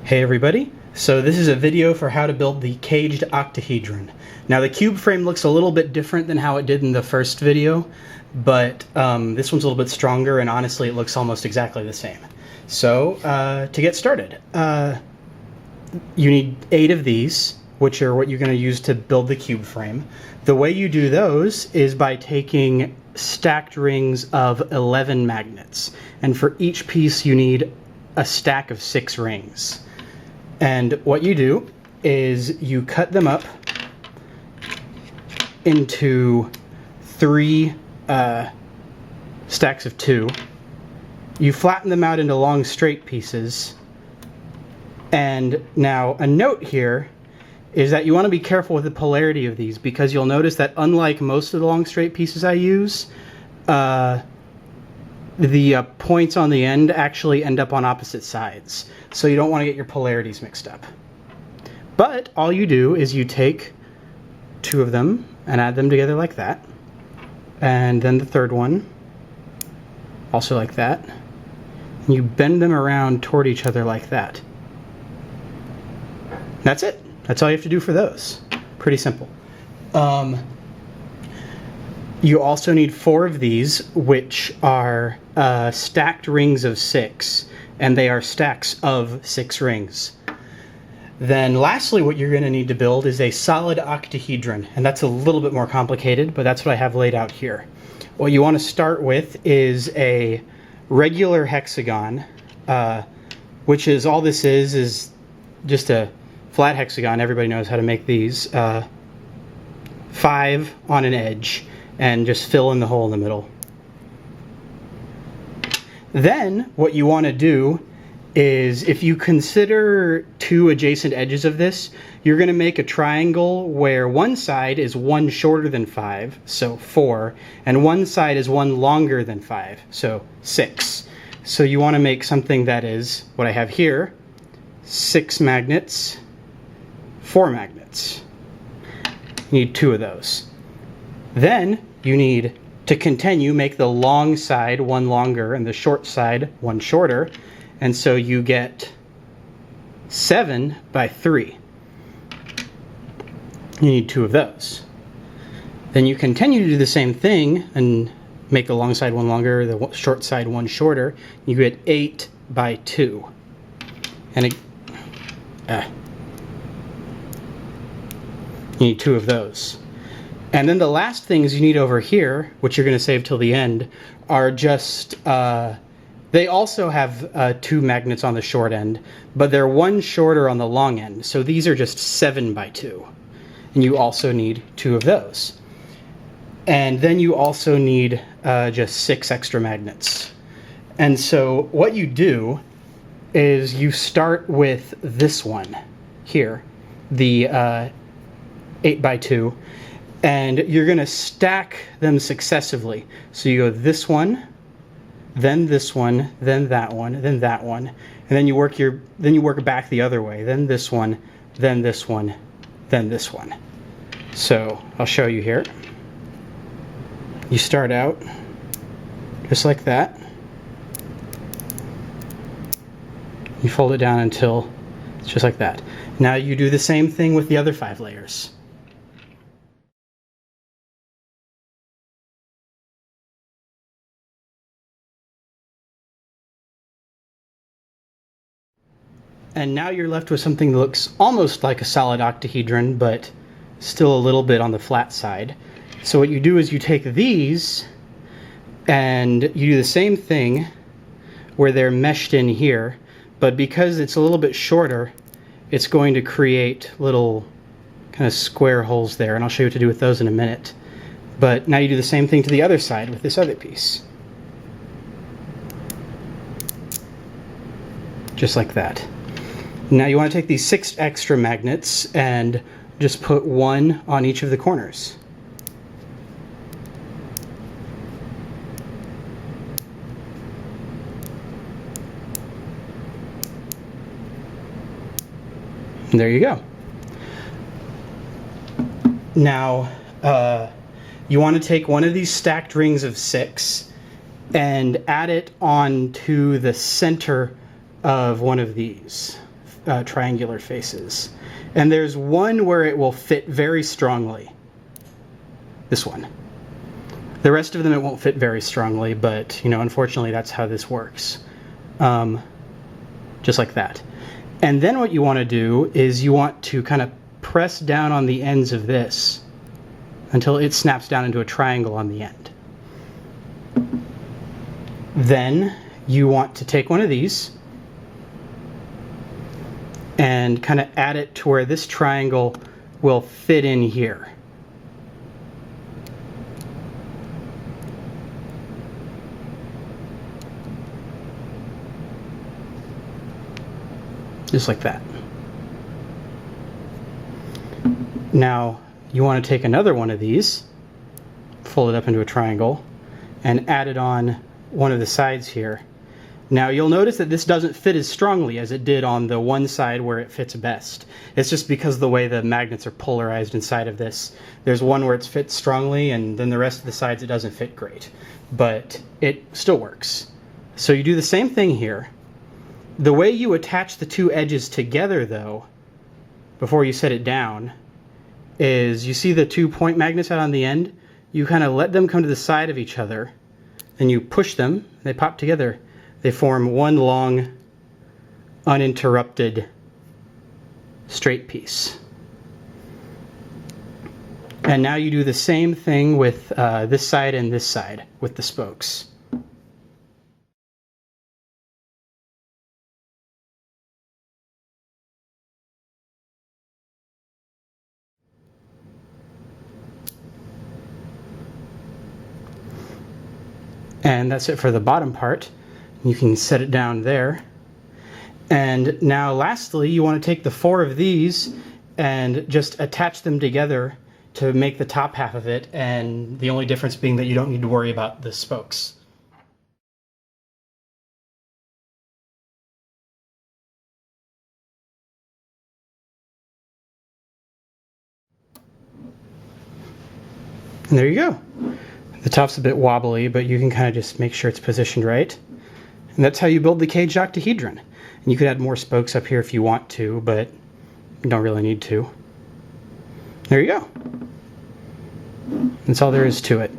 Hey everybody, so this is a video for how to build the caged octahedron. Now the cube frame looks a little bit different than how it did in the first video, but this one's a little bit stronger and honestly it looks almost exactly the same. So to get started, you need 8 of these, which are what you're going to use to build the cube frame. The way you do those is by taking stacked rings of 11 magnets, and for each piece you need a stack of 6 rings. And what you do is you cut them up into 3 stacks of 2. You flatten them out into long straight pieces. And now a note here is that you want to be careful with the polarity of these, because you'll notice that unlike most of the long straight pieces I use, the points on the end actually end up on opposite sides. So you don't want to get your polarities mixed up. But all you do is you take 2 of them and add them together like that. And then the third one, also like that. And you bend them around toward each other like that. That's it. That's all you have to do for those. Pretty simple. You also need 4 of these, which are stacked rings of 6, and they are stacks of 6 rings. Then lastly, what you're going to need to build is a solid octahedron, and that's a little bit more complicated, but that's what I have laid out here. What you want to start with is a regular hexagon, which is all this is just a flat hexagon. Everybody knows how to make these. 5 on an edge, and just fill in the hole in the middle. Then what you want to do is, if you consider 2 adjacent edges of this, you're going to make a triangle where one side is 1 shorter than 5, so 4, and one side is 1 longer than 5, so 6. So you want to make something that is what I have here: 6 magnets, 4 magnets. You need 2 of those. Then you need to continue, make the long side 1 longer and the short side 1 shorter, and so you get 7 by 3. You need 2 of those. Then you continue to do the same thing and make the long side 1 longer, the short side 1 shorter. You get 8 by 2. And you need 2 of those. And then the last things you need over here, which you're going to save till the end, are just, they also have 2 magnets on the short end, but they're 1 shorter on the long end. So these are just 7 by 2. And you also need 2 of those. And then you also need just 6 extra magnets. And so what you do is you start with this one here, the 8 by 2. And you're going to stack them successively. So you go this one, then this one, then that one, then that one, and then you work back the other way. Then this one, then this one, then this one. So I'll show you here. You start out just like that. You fold it down until it's just like that. Now you do the same thing with the other 5 layers. And now you're left with something that looks almost like a solid octahedron, but still a little bit on the flat side. So what you do is you take these and you do the same thing where they're meshed in here, but because it's a little bit shorter, it's going to create little kind of square holes there, and I'll show you what to do with those in a minute. But now you do the same thing to the other side with this other piece. Just like that. Now you want to take these 6 extra magnets and just put 1 on each of the corners. And there you go. Now you want to take one of these stacked rings of 6 and add it onto the center of one of these. triangular faces. And there's one where it will fit very strongly. This one. The rest of them it won't fit very strongly, but unfortunately that's how this works. Just like that. And then what you want to do is you want to kind of press down on the ends of this until it snaps down into a triangle on the end. Then you want to take one of these and kind of add it to where this triangle will fit in here. Just like that. Now you want to take another one of these, fold it up into a triangle, and add it on one of the sides here. Now you'll notice that this doesn't fit as strongly as it did on the one side where it fits best. It's just because of the way the magnets are polarized inside of this. There's one where it fits strongly, and then the rest of the sides it doesn't fit great. But it still works. So you do the same thing here. The way you attach the two edges together, though, before you set it down, is you see the 2 point magnets out on the end? You kind of let them come to the side of each other, and you push them, they pop together. They form one long, uninterrupted, straight piece. And now you do the same thing with this side and this side with the spokes. And that's it for the bottom part. You can set it down there. And now lastly, you want to take the 4 of these and just attach them together to make the top half of it, and the only difference being that you don't need to worry about the spokes. And there you go. The top's a bit wobbly, but you can kind of just make sure it's positioned right. And that's how you build the caged octahedron. And you could add more spokes up here if you want to, but you don't really need to. There you go. That's all there is to it.